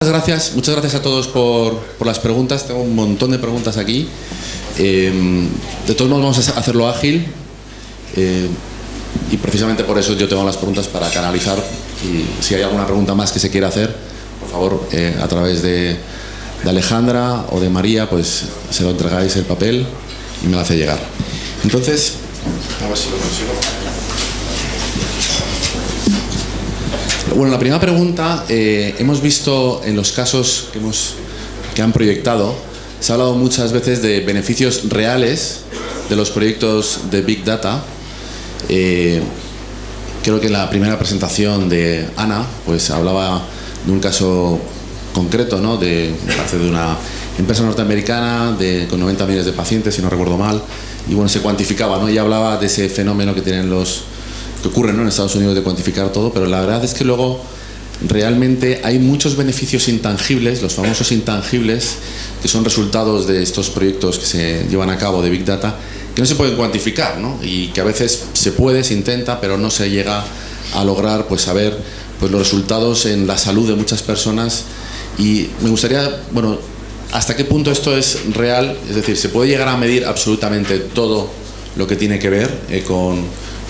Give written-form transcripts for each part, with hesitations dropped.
Muchas gracias a todos por las preguntas. Tengo un montón de preguntas aquí. De todos modos vamos a hacerlo ágil y precisamente por eso yo tengo las preguntas para canalizar, y si hay alguna pregunta más que se quiera hacer, por favor, a través de Alejandra o de María, pues se lo entregáis el papel y me lo hace llegar. Entonces, a ver si lo consigo. Bueno, la primera pregunta, hemos visto en los casos que han proyectado, se ha hablado muchas veces de beneficios reales de los proyectos de Big Data. Creo que en la primera presentación de Ana, pues hablaba de un caso concreto, ¿no? Me parece de una empresa norteamericana con 90 millones de pacientes, si no recuerdo mal, y bueno, se cuantificaba, ¿no? Y hablaba de ese fenómeno que ocurre, ¿no?, en Estados Unidos, de cuantificar todo, pero la verdad es que luego realmente hay muchos beneficios intangibles, los famosos intangibles, que son resultados de estos proyectos que se llevan a cabo de Big Data, que no se pueden cuantificar, ¿no? Y que a veces se intenta, pero no se llega a lograr, pues, saber, pues, los resultados en la salud de muchas personas. Y me gustaría, bueno, ¿hasta qué punto esto es real? Es decir, ¿se puede llegar a medir absolutamente todo lo que tiene que ver con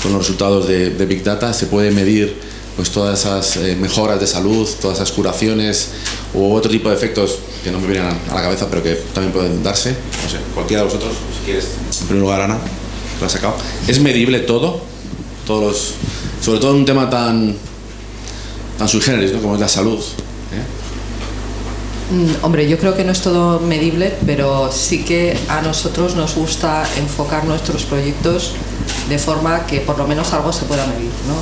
los resultados de Big Data? ¿Se puede medir, pues, todas esas mejoras de salud, todas esas curaciones u otro tipo de efectos que no me vienen a la cabeza, pero que también pueden darse? No sé, cualquiera de vosotros, si quieres. En primer lugar, Ana, lo has sacado. ¿Es medible todo? Sobre todo en un tema tan sui generis, ¿no?, como es la salud. Hombre, yo creo que no es todo medible, pero sí que a nosotros nos gusta enfocar nuestros proyectos de forma que por lo menos algo se pueda medir, ¿no?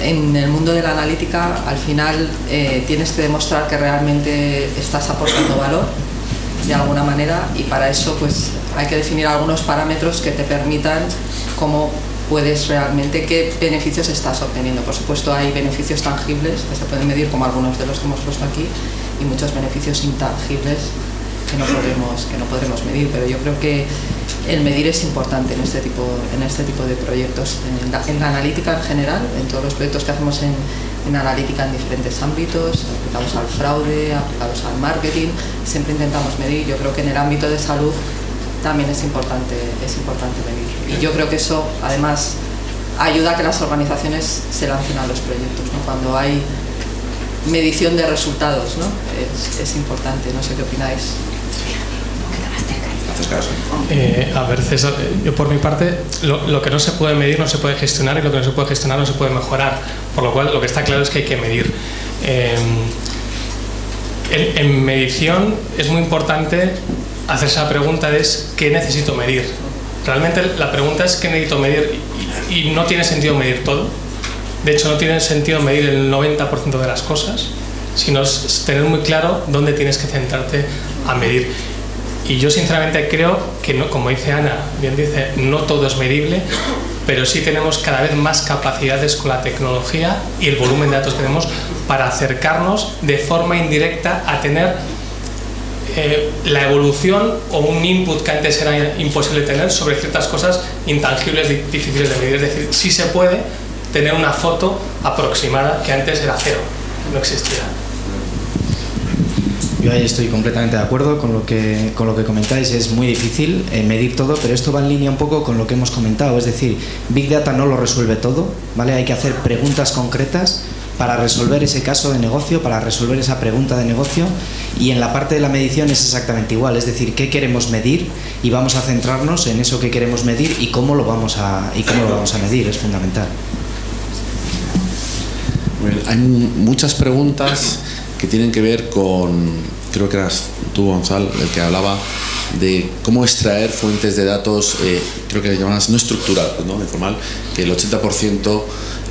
En el mundo de la analítica, al final tienes que demostrar que realmente estás aportando valor de alguna manera, y para eso, pues, hay que definir algunos parámetros que te permitan cómo puedes realmente, qué beneficios estás obteniendo. Por supuesto, hay beneficios tangibles que se pueden medir, como algunos de los que hemos puesto aquí, y muchos beneficios intangibles que no podremos medir, pero yo creo que el medir es importante en este tipo de proyectos, en la analítica en general, en todos los proyectos que hacemos en analítica en diferentes ámbitos, aplicados al fraude, aplicados al marketing, siempre intentamos medir. Yo creo que en el ámbito de salud también es importante medir, y yo creo que eso además ayuda a que las organizaciones se lancen a los proyectos, ¿no? Cuando hay medición de resultados, ¿no? Es importante. No sé qué opináis. A ver, César, yo por mi parte, lo que no se puede medir no se puede gestionar, y lo que no se puede gestionar no se puede mejorar, por lo cual lo que está claro es que hay que medir. En medición es muy importante hacerse la pregunta es ¿qué necesito medir? Realmente la pregunta es ¿qué necesito medir? Y no tiene sentido medir todo. De hecho, no tiene sentido medir el 90% de las cosas, sino tener muy claro dónde tienes que centrarte a medir. Y yo sinceramente creo que, no, como dice Ana, bien dice, no todo es medible, pero sí tenemos cada vez más capacidades con la tecnología y el volumen de datos que tenemos para acercarnos de forma indirecta a tener la evolución o un input que antes era imposible tener sobre ciertas cosas intangibles, difíciles de medir. Es decir, sí se puede tener una foto aproximada que antes era cero, no existía. Yo ahí estoy completamente de acuerdo con lo que comentáis. Es muy difícil medir todo, pero esto va en línea un poco con lo que hemos comentado. Es decir, Big Data no lo resuelve todo, ¿vale? Hay que hacer preguntas concretas para resolver ese caso de negocio, para resolver esa pregunta de negocio, y en la parte de la medición es exactamente igual. Es decir, qué queremos medir, y vamos a centrarnos en eso que queremos medir y cómo lo vamos a medir. Es fundamental. Bueno, hay muchas preguntas que tienen que ver con, creo que eras tú, Gonzalo, el que hablaba de cómo extraer fuentes de datos, creo que llaman no estructuradas, ¿no?, informal, que el 80%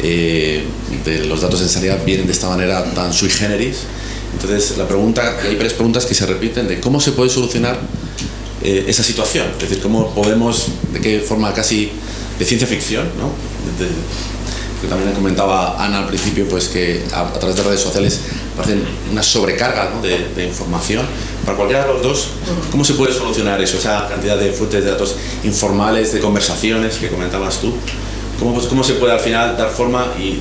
de los datos de sanidad vienen de esta manera tan sui generis. Entonces, hay varias preguntas que se repiten de cómo se puede solucionar esa situación, es decir, cómo podemos, de qué forma casi de ciencia ficción, ¿no? Que también comentaba Ana al principio, pues que a través de redes sociales hacen una sobrecarga, ¿no?, de información. Para cualquiera de los dos, ¿cómo se puede solucionar eso? Esa cantidad de fuentes de datos informales, de conversaciones que comentabas tú. ¿Cómo se puede al final dar forma y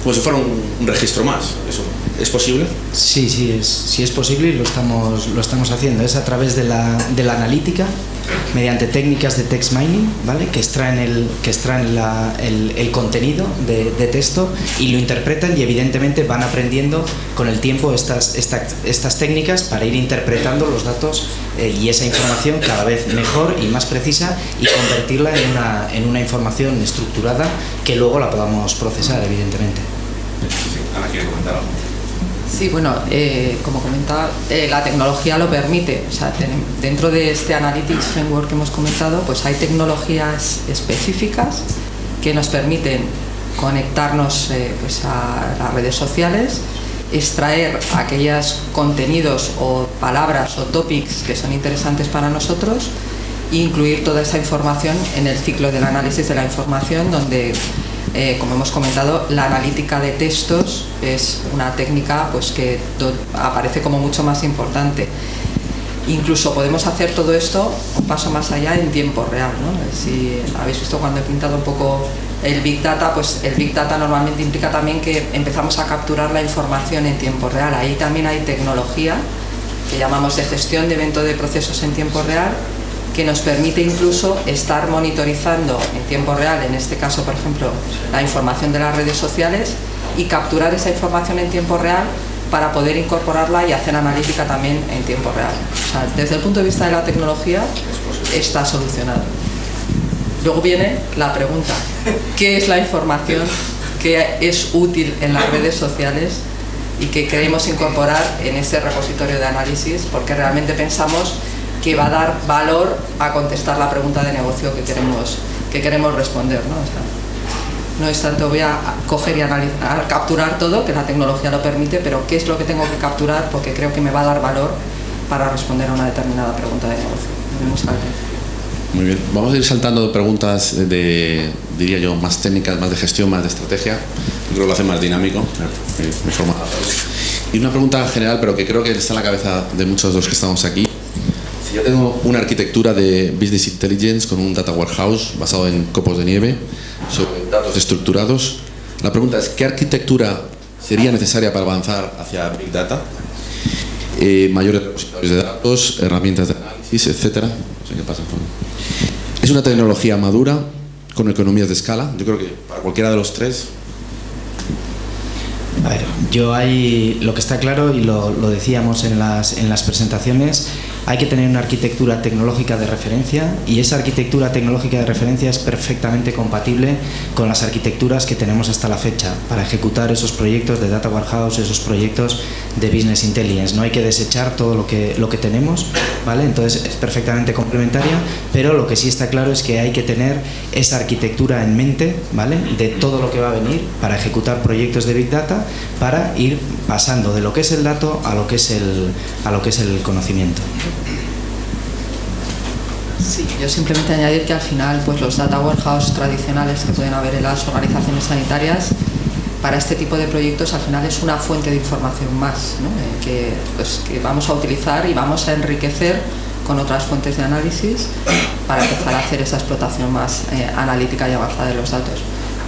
como si fuera un registro más? Eso. ¿Es posible? Sí, sí es posible y lo estamos haciendo. Es a través de la analítica, mediante técnicas de text mining, ¿vale? que extraen el contenido de texto y lo interpretan, y evidentemente van aprendiendo con el tiempo estas técnicas para ir interpretando los datos y esa información cada vez mejor y más precisa, y convertirla en una información estructurada que luego la podamos procesar, evidentemente. Sí, Ana quiere comentar algo. Sí, bueno, como comentaba, la tecnología lo permite. O sea, dentro de este Analytics Framework que hemos comentado, pues hay tecnologías específicas que nos permiten conectarnos pues a las redes sociales, extraer aquellos contenidos o palabras o topics que son interesantes para nosotros e incluir toda esa información en el ciclo del análisis de la información, donde como hemos comentado, la analítica de textos es una técnica pues que aparece como mucho más importante. Incluso podemos hacer todo esto un paso más allá en tiempo real, ¿no? Si habéis visto cuando he pintado un poco el Big Data, pues el Big Data normalmente implica también que empezamos a capturar la información en tiempo real. Ahí también hay tecnología que llamamos de gestión de eventos de procesos en tiempo real, que nos permite incluso estar monitorizando en tiempo real, en este caso, por ejemplo, la información de las redes sociales, y capturar esa información en tiempo real para poder incorporarla y hacer analítica también en tiempo real. O sea, desde el punto de vista de la tecnología está solucionado. Luego viene la pregunta: ¿qué es la información que es útil en las redes sociales y que queremos incorporar en ese repositorio de análisis? Porque realmente pensamos que va a dar valor a contestar la pregunta de negocio que queremos responder, ¿no? O sea, no es tanto voy a coger y analizar, capturar todo, que la tecnología lo permite, pero qué es lo que tengo que capturar porque creo que me va a dar valor para responder a una determinada pregunta de negocio. Muy bien, vamos a ir saltando preguntas diría yo, más técnicas, más de gestión, más de estrategia. Yo creo que lo hace más dinámico, de forma. Y una pregunta general, pero que creo que está en la cabeza de muchos de los que estamos aquí. Si yo tengo una arquitectura de Business Intelligence con un Data Warehouse basado en copos de nieve sobre datos estructurados, la pregunta es: ¿qué arquitectura sería necesaria para avanzar hacia Big Data? Mayores repositorios de datos, herramientas de análisis, etcétera. No sé qué pasa. ¿Es una tecnología madura con economías de escala? Yo creo que para cualquiera de los tres. A ver, yo ahí lo que está claro, y lo decíamos en las presentaciones, hay que tener una arquitectura tecnológica de referencia, y esa arquitectura tecnológica de referencia es perfectamente compatible con las arquitecturas que tenemos hasta la fecha para ejecutar esos proyectos de Data Warehouse, esos proyectos de Business Intelligence. No hay que desechar todo lo que tenemos, ¿vale? Entonces es perfectamente complementaria, pero lo que sí está claro es que hay que tener esa arquitectura en mente, ¿vale? De todo lo que va a venir para ejecutar proyectos de Big Data, para ir pasando de lo que es el dato a lo que es el conocimiento. Sí, yo simplemente añadir que al final pues los data warehouse tradicionales que pueden haber en las organizaciones sanitarias, para este tipo de proyectos al final es una fuente de información más, ¿no? que vamos a utilizar y vamos a enriquecer con otras fuentes de análisis para empezar a hacer esa explotación más analítica y avanzada de los datos.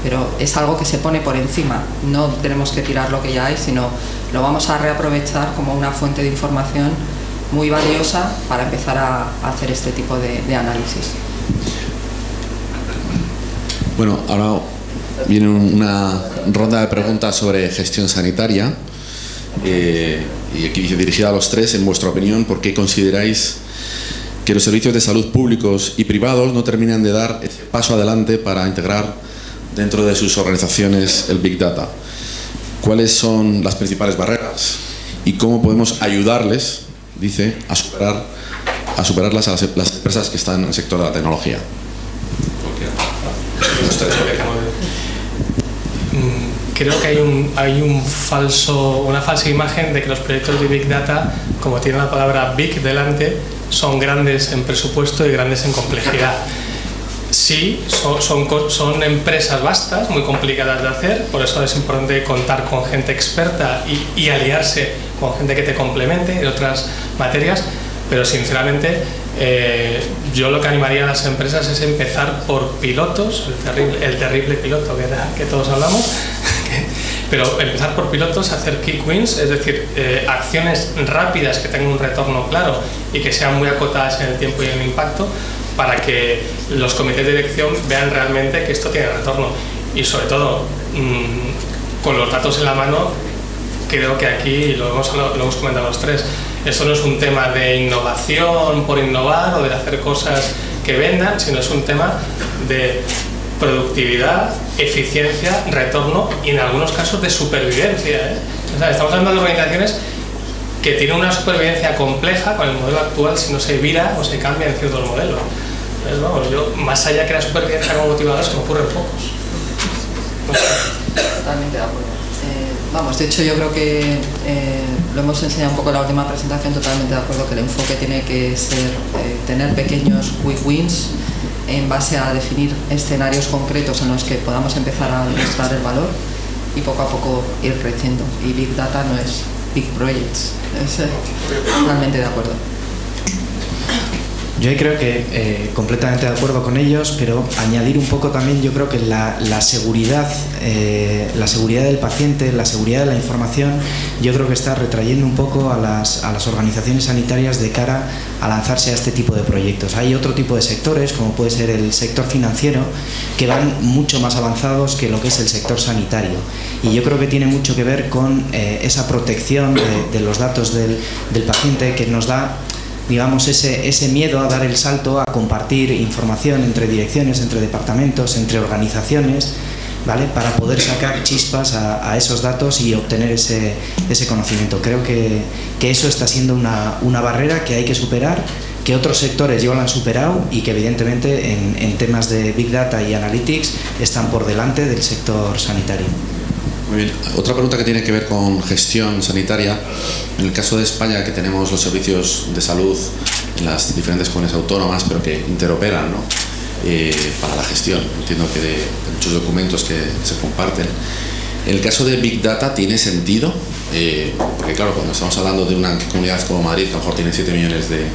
Pero es algo que se pone por encima, no tenemos que tirar lo que ya hay, sino lo vamos a reaprovechar como una fuente de información muy valiosa para empezar a hacer este tipo de análisis. Bueno, ahora viene una ronda de preguntas sobre gestión sanitaria, y aquí dice: dirigida a los tres, en vuestra opinión, ¿por qué consideráis que los servicios de salud públicos y privados no terminan de dar ese paso adelante para integrar dentro de sus organizaciones el Big Data? ¿Cuáles son las principales barreras y cómo podemos ayudarles, dice, a superarlas a las empresas que están en el sector de la tecnología? Creo que hay una falsa imagen de que los proyectos de Big Data, como tiene la palabra Big delante, son grandes en presupuesto y grandes en complejidad. Sí, son empresas vastas, muy complicadas de hacer, por eso es importante contar con gente experta y aliarse con gente que te complemente en otras materias, pero sinceramente yo lo que animaría a las empresas es empezar por pilotos, el terrible piloto que todos hablamos, Pero empezar por pilotos, hacer quick wins, es decir, acciones rápidas que tengan un retorno claro y que sean muy acotadas en el tiempo y en el impacto, para que los comités de dirección vean realmente que esto tiene retorno. Y sobre todo, con los datos en la mano, creo que aquí, lo hemos comentado los tres, esto no es un tema de innovación por innovar o de hacer cosas que vendan, sino es un tema de productividad, eficiencia, retorno y en algunos casos de supervivencia. O sea, estamos hablando de organizaciones que tienen una supervivencia compleja con el modelo actual si no se vira o se cambia en ciertos modelos. Entonces, vamos, yo, más allá que la supervivencia como motivador, se me ocurren pocos. No sé. Totalmente de acuerdo. Vamos, de hecho yo creo que lo hemos enseñado un poco en la última presentación, totalmente de acuerdo que el enfoque tiene que ser tener pequeños quick wins en base a definir escenarios concretos en los que podamos empezar a demostrar el valor y poco a poco ir creciendo. Y Big Data no es Big Projects, totalmente de acuerdo. Yo creo que completamente de acuerdo con ellos, pero añadir un poco también, yo creo que la seguridad del paciente, la seguridad de la información, yo creo que está retrayendo un poco a las organizaciones sanitarias de cara a lanzarse a este tipo de proyectos. Hay otro tipo de sectores, como puede ser el sector financiero, que van mucho más avanzados que lo que es el sector sanitario. Y yo creo que tiene mucho que ver con esa protección de los datos del paciente, que nos da, digamos, ese miedo a dar el salto a compartir información entre direcciones, entre departamentos, entre organizaciones, ¿vale? Para poder sacar chispas a esos datos y obtener ese conocimiento. Creo que eso está siendo una barrera que hay que superar, que otros sectores ya lo han superado y que evidentemente en temas de Big Data y Analytics están por delante del sector sanitario. Muy bien. Otra pregunta que tiene que ver con gestión sanitaria. En el caso de España, que tenemos los servicios de salud en las diferentes comunidades autónomas, pero que interoperan, ¿no? Para la gestión, entiendo que de muchos documentos que se comparten. En el caso de Big Data, ¿tiene sentido? Porque claro, cuando estamos hablando de una comunidad como Madrid, que a lo mejor tiene 7 millones de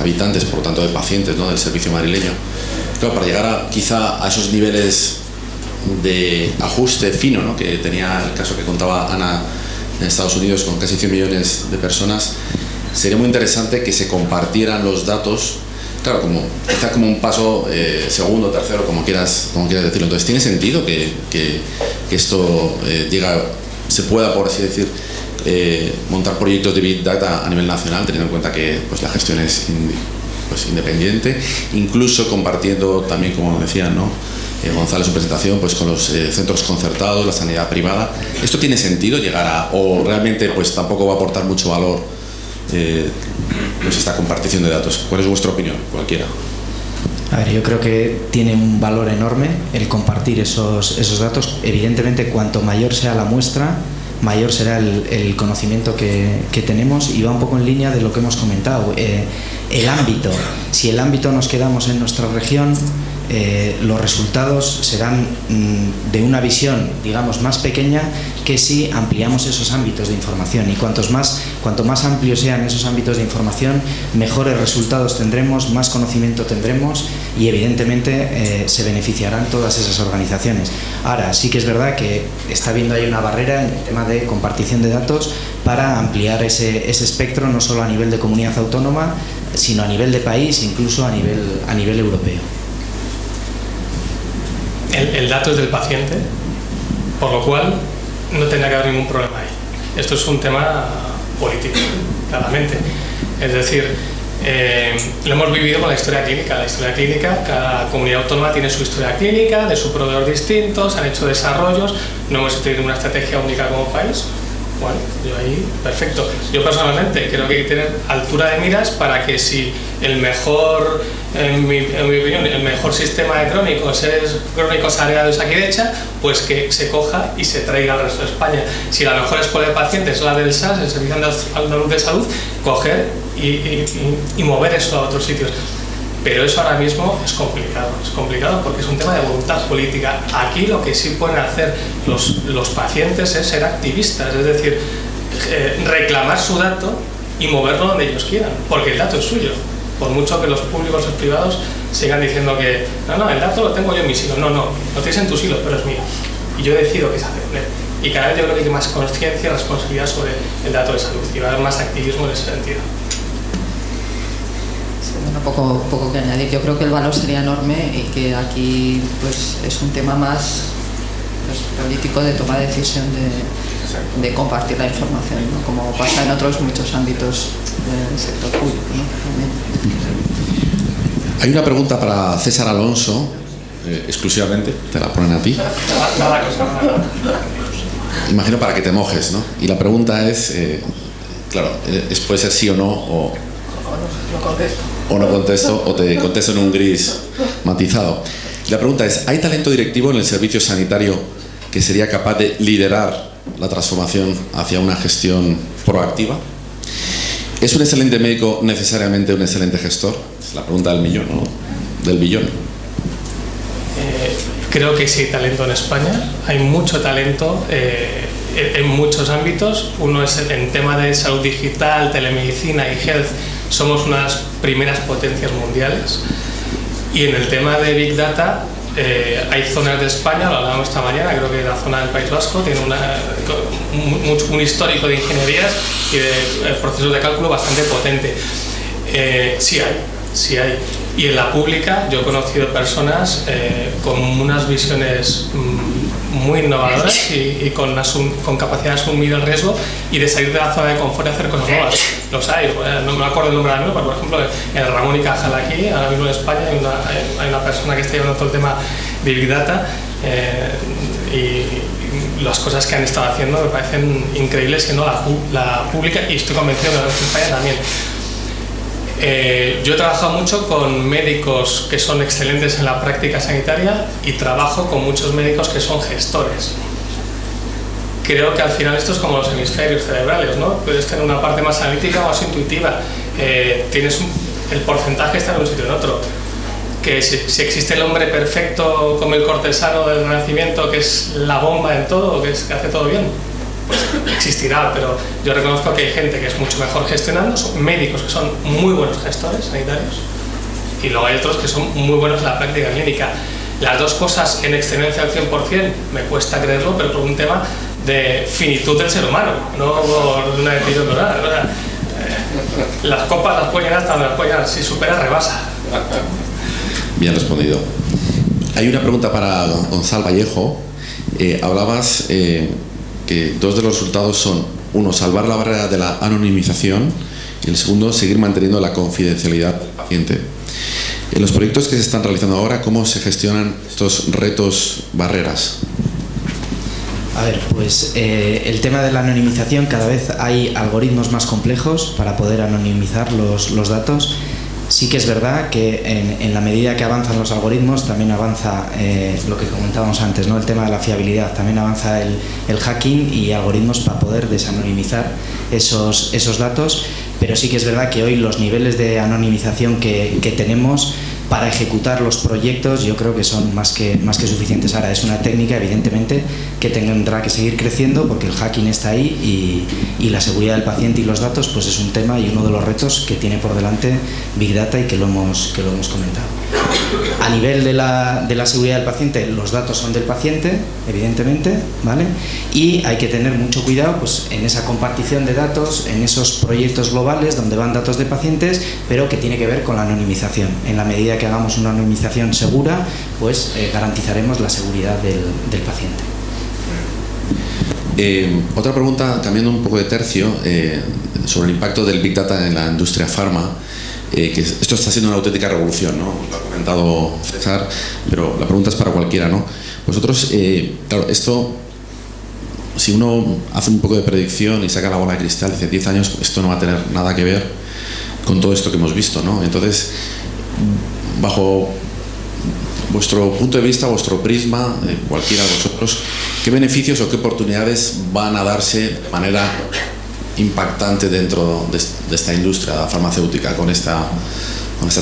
habitantes, por lo tanto de pacientes, ¿no?, del servicio madrileño, claro, para llegar quizá a esos niveles de ajuste fino, ¿no?, que tenía el caso que contaba Ana en Estados Unidos con casi 100 millones de personas, sería muy interesante que se compartieran los datos, claro, quizá como un paso segundo, tercero, como quieras decirlo. Entonces, ¿tiene sentido que esto se pueda, por así decir, montar proyectos de Big Data a nivel nacional, teniendo en cuenta que pues, la gestión es independiente, incluso compartiendo también, como decían, ¿no?, Gonzalo en su presentación, pues con los centros concertados, la sanidad privada? ¿Esto tiene sentido llegar o realmente pues tampoco va a aportar mucho valor pues esta compartición de datos? ¿Cuál es vuestra opinión? Cualquiera. A ver, yo creo que tiene un valor enorme el compartir esos datos. Evidentemente, cuanto mayor sea la muestra, mayor será el conocimiento que tenemos, y va un poco en línea de lo que hemos comentado. El ámbito, si el ámbito nos quedamos en nuestra región, los resultados serán de una visión, digamos, más pequeña que si ampliamos esos ámbitos de información. Y cuanto más amplios sean esos ámbitos de información, mejores resultados tendremos, más conocimiento tendremos y evidentemente se beneficiarán todas esas organizaciones. Ahora, sí que es verdad que está habiendo ahí una barrera en el tema de compartición de datos para ampliar ese espectro, no solo a nivel de comunidad autónoma, sino a nivel de país, incluso a nivel europeo. El dato es del paciente, por lo cual no tendría que haber ningún problema ahí. Esto es un tema político, claramente. Es decir, lo hemos vivido con la historia clínica. La historia clínica, cada comunidad autónoma tiene su historia clínica, de su proveedor distinto, se han hecho desarrollos, no hemos tenido una estrategia única como país. Bueno, yo ahí, perfecto. Yo personalmente creo que hay que tener altura de miras para que si el mejor, en mi opinión, el mejor sistema de crónicos es Crónicos Área de Osakidecha, pues que se coja y se traiga al resto de España. Si la mejor escuela de pacientes es la del SAS, el Servicio Andaluz de Salud, coger y mover eso a otros sitios. Pero eso ahora mismo es complicado porque es un tema de voluntad política. Aquí lo que sí pueden hacer los pacientes es ser activistas, es decir, reclamar su dato y moverlo donde ellos quieran, porque el dato es suyo. Por mucho que los públicos o los privados sigan diciendo que no, el dato lo tengo yo en mi silo. No, lo tienes en tu silo, pero es mío. Y yo decido qué se hace. Y cada vez yo creo que hay más conciencia y responsabilidad sobre el dato de salud y va a haber más activismo en ese sentido. Bueno, poco que añadir. Yo creo que el valor sería enorme y que aquí pues es un tema más pues, político de toma de decisión de compartir la información, ¿no? Como pasa en otros muchos ámbitos del sector público, ¿no? Hay una pregunta para César Alonso, exclusivamente, te la ponen a ti. Imagino para que te mojes, ¿no? Y la pregunta es, claro, puede ser sí o no, o no contesto, o te contesto en un gris matizado. La pregunta es, ¿hay talento directivo en el servicio sanitario que sería capaz de liderar la transformación hacia una gestión proactiva? ¿Es un excelente médico necesariamente un excelente gestor? Es la pregunta del millón, ¿no? Del billón. Creo que sí hay talento en España, hay mucho talento en muchos ámbitos. Uno es en tema de salud digital, telemedicina y health, somos unas primeras potencias mundiales. Y en el tema de Big Data, hay zonas de España, lo hablábamos esta mañana, creo que la zona del País Vasco tiene un histórico de ingenierías y de procesos de cálculo bastante potente. Sí hay. Y en la pública yo he conocido personas con unas visiones muy innovadoras y con capacidad de asumir el riesgo y de salir de la zona de confort y hacer cosas nuevas. Los hay, no me acuerdo el nombre ahora mismo, pero por ejemplo en Ramón y Cajal aquí, ahora mismo en España hay una persona que está llevando todo el tema de Big Data y las cosas que han estado haciendo me parecen increíbles, siendo la pública, y estoy convencido que en España también. Yo he trabajado mucho con médicos que son excelentes en la práctica sanitaria y trabajo con muchos médicos que son gestores. Creo que al final esto es como los hemisferios cerebrales, ¿no? Puedes tener una parte más analítica o más intuitiva. El porcentaje está en un sitio o en otro. Que si existe el hombre perfecto como el cortesano del Renacimiento, que es la bomba en todo, que hace todo bien, pues existirá, pero yo reconozco que hay gente que es mucho mejor gestionando, son médicos que son muy buenos gestores sanitarios y luego hay otros que son muy buenos en la práctica clínica. Las dos cosas en excelencia al 100% me cuesta creerlo, pero por un tema de finitud del ser humano, no por una decisión oral. Las copas las pueden llenar hasta donde las pueden llenar, si supera rebasa. Bien respondido. Hay una pregunta para Gonzalo Vallejo. Hablabas que dos de los resultados son, uno, salvar la barrera de la anonimización, y el segundo, seguir manteniendo la confidencialidad del paciente. En los proyectos que se están realizando ahora, ¿cómo se gestionan estos retos, barreras? A ver, pues el tema de la anonimización, cada vez hay algoritmos más complejos para poder anonimizar los datos. Sí que es verdad que en la medida que avanzan los algoritmos también avanza lo que comentábamos antes, ¿no? El tema de la fiabilidad, también avanza el hacking y algoritmos para poder desanonimizar esos datos, pero sí que es verdad que hoy los niveles de anonimización que tenemos para ejecutar los proyectos yo creo que son más que suficientes. Ahora es una técnica evidentemente que tendrá que seguir creciendo porque el hacking está ahí y la seguridad del paciente y los datos pues es un tema y uno de los retos que tiene por delante Big Data y que lo hemos comentado. A nivel de la seguridad del paciente, los datos son del paciente, evidentemente, ¿vale? Y hay que tener mucho cuidado pues, en esa compartición de datos, en esos proyectos globales donde van datos de pacientes, pero que tiene que ver con la anonimización. En la medida que hagamos una anonimización segura, pues garantizaremos la seguridad del paciente. Otra pregunta, cambiando un poco de tercio, sobre el impacto del Big Data en la industria farma. Que esto está siendo una auténtica revolución, ¿no? Lo ha comentado César, pero la pregunta es para cualquiera, ¿no? Vosotros, claro, esto, si uno hace un poco de predicción y saca la bola de cristal, dice 10 años, esto no va a tener nada que ver con todo esto que hemos visto, ¿no? Entonces, bajo vuestro punto de vista, vuestro prisma, cualquiera de vosotros, ¿qué beneficios o qué oportunidades van a darse de manera impactante dentro de esta industria farmacéutica con esta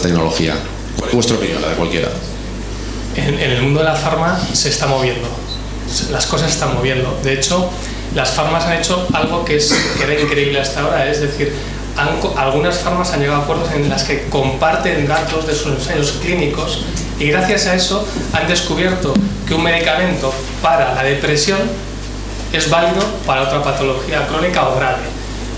tecnología? ¿Cuál es vuestra opinión, la de cualquiera? En el mundo de la farma se está moviendo, las cosas se están moviendo. De hecho, las farmas han hecho algo que era increíble hasta ahora, es decir, algunas farmas han llegado a acuerdos en las que comparten datos de sus ensayos clínicos y gracias a eso han descubierto que un medicamento para la depresión es válido para otra patología crónica o grave.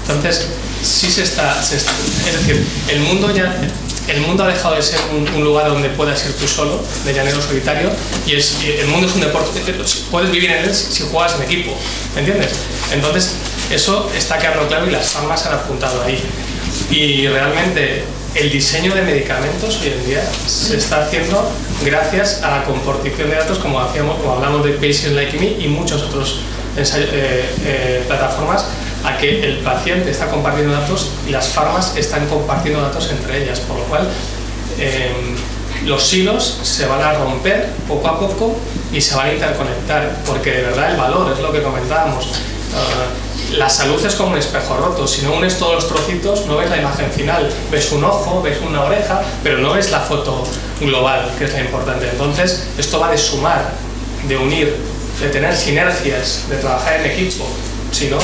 Entonces, sí es decir, el mundo ha dejado de ser un lugar donde puedas ir tú solo, de llanero solitario, y el mundo es un deporte, puedes vivir en él si juegas en equipo, ¿me entiendes? Entonces, eso está quedando claro y las farmas han apuntado ahí. Y realmente el diseño de medicamentos hoy en día se está haciendo gracias a la compartición de datos, como hablamos de Patients Like Me y muchos otros plataformas, a que el paciente está compartiendo datos y las farmas están compartiendo datos entre ellas, por lo cual los silos se van a romper poco a poco y se van a interconectar, porque de verdad el valor es lo que comentábamos. La salud es como un espejo roto, si no unes todos los trocitos no ves la imagen final, ves un ojo, ves una oreja, pero no ves la foto global, que es la importante. Entonces esto va de sumar, de unir, de tener sinergias, de trabajar en equipo. Si no,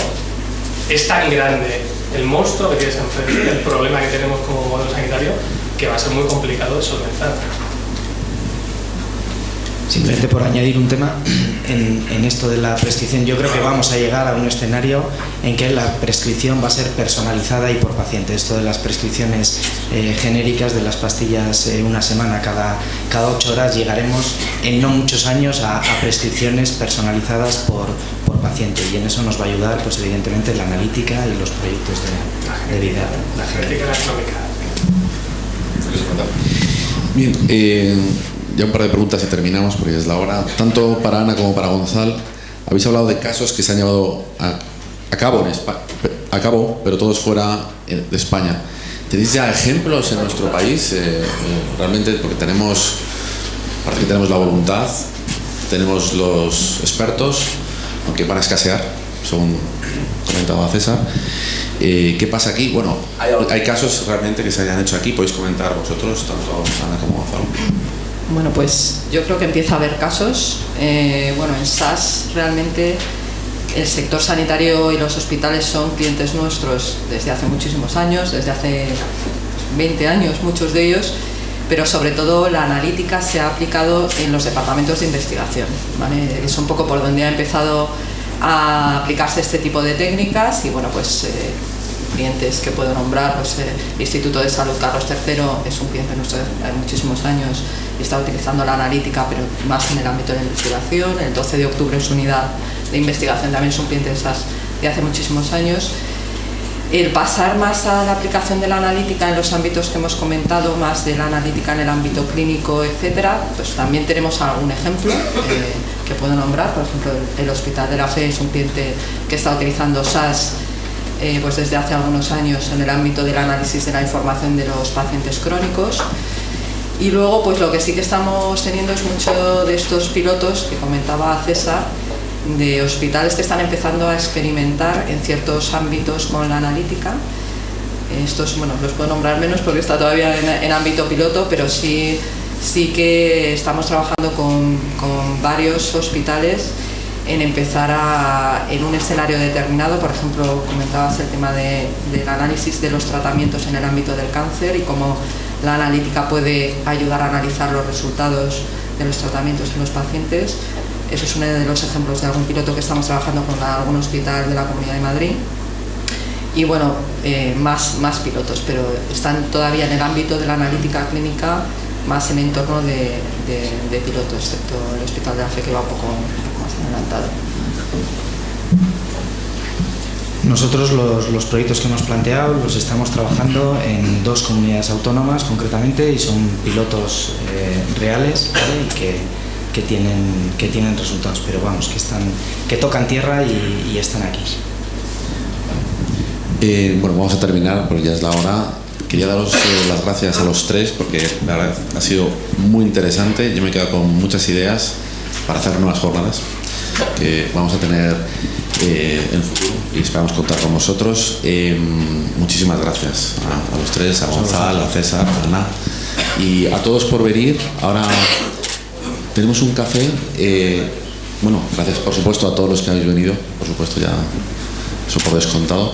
es tan grande el monstruo que tienes enfrente, el problema que tenemos como modelo sanitario, que va a ser muy complicado de solventar. Simplemente por añadir un tema en esto de la prescripción, yo creo que vamos a llegar a un escenario en que la prescripción va a ser personalizada y por paciente. Esto de las prescripciones genéricas de las pastillas una semana cada 8 horas, llegaremos en no muchos años a prescripciones personalizadas por paciente, y en eso nos va a ayudar pues evidentemente la analítica y los proyectos de vida. La genética electrónica. Bien, ya un par de preguntas y terminamos porque es la hora. Tanto para Ana como para Gonzalo, habéis hablado de casos que se han llevado a cabo, pero todos fuera de España. ¿Tenéis ya ejemplos en nuestro país? Realmente, porque parece que tenemos la voluntad, tenemos los expertos, aunque van a escasear, según comentaba César. ¿Qué pasa aquí? Bueno, hay casos realmente que se hayan hecho aquí, podéis comentar vosotros, tanto Ana como Gonzalo. Bueno, pues yo creo que empieza a haber casos. En SAS realmente el sector sanitario y los hospitales son clientes nuestros desde hace muchísimos años, desde hace 20 años, muchos de ellos, pero sobre todo la analítica se ha aplicado en los departamentos de investigación, ¿vale? Es un poco por donde ha empezado a aplicarse este tipo de técnicas y clientes que puedo nombrar, el Instituto de Salud Carlos III es un cliente nuestro de muchísimos años y está utilizando la analítica, pero más en el ámbito de la investigación. El 12 de octubre en su unidad de investigación también es un cliente de SAS de hace muchísimos años. El pasar más a la aplicación de la analítica en los ámbitos que hemos comentado, más de la analítica en el ámbito clínico, etcétera, pues también tenemos algún ejemplo que puedo nombrar. Por ejemplo, el Hospital de la Fe es un cliente que está utilizando SAS desde hace algunos años en el ámbito del análisis de la información de los pacientes crónicos. Y luego, pues lo que sí que estamos teniendo es mucho de estos pilotos que comentaba César, de hospitales que están empezando a experimentar en ciertos ámbitos con la analítica. Estos, los puedo nombrar menos porque está todavía en ámbito piloto, pero sí que estamos trabajando con varios hospitales en empezar en un escenario determinado. Por ejemplo, comentabas el tema del análisis de los tratamientos en el ámbito del cáncer y cómo la analítica puede ayudar a analizar los resultados de los tratamientos en los pacientes. Eso es uno de los ejemplos de algún piloto que estamos trabajando con algún hospital de la Comunidad de Madrid. Y más pilotos, pero están todavía en el ámbito de la analítica clínica, más en entorno de piloto, excepto el Hospital de la Fe, que va un poco más adelantado. Nosotros los proyectos que hemos planteado los estamos trabajando en 2 comunidades autónomas concretamente, y son pilotos reales, ¿vale? Y que tienen resultados, pero que tocan tierra y están aquí. Vamos a terminar porque ya es la hora. Quería daros las gracias a los 3 porque la verdad ha sido muy interesante. Yo me he quedado con muchas ideas para hacer nuevas jornadas que vamos a tener en el futuro y esperamos contar con vosotros. Muchísimas gracias a los 3, a Gonzalo, a César, a Ana y a todos por venir. Ahora tenemos un café. Gracias por supuesto a todos los que habéis venido, por supuesto, ya eso por descontado.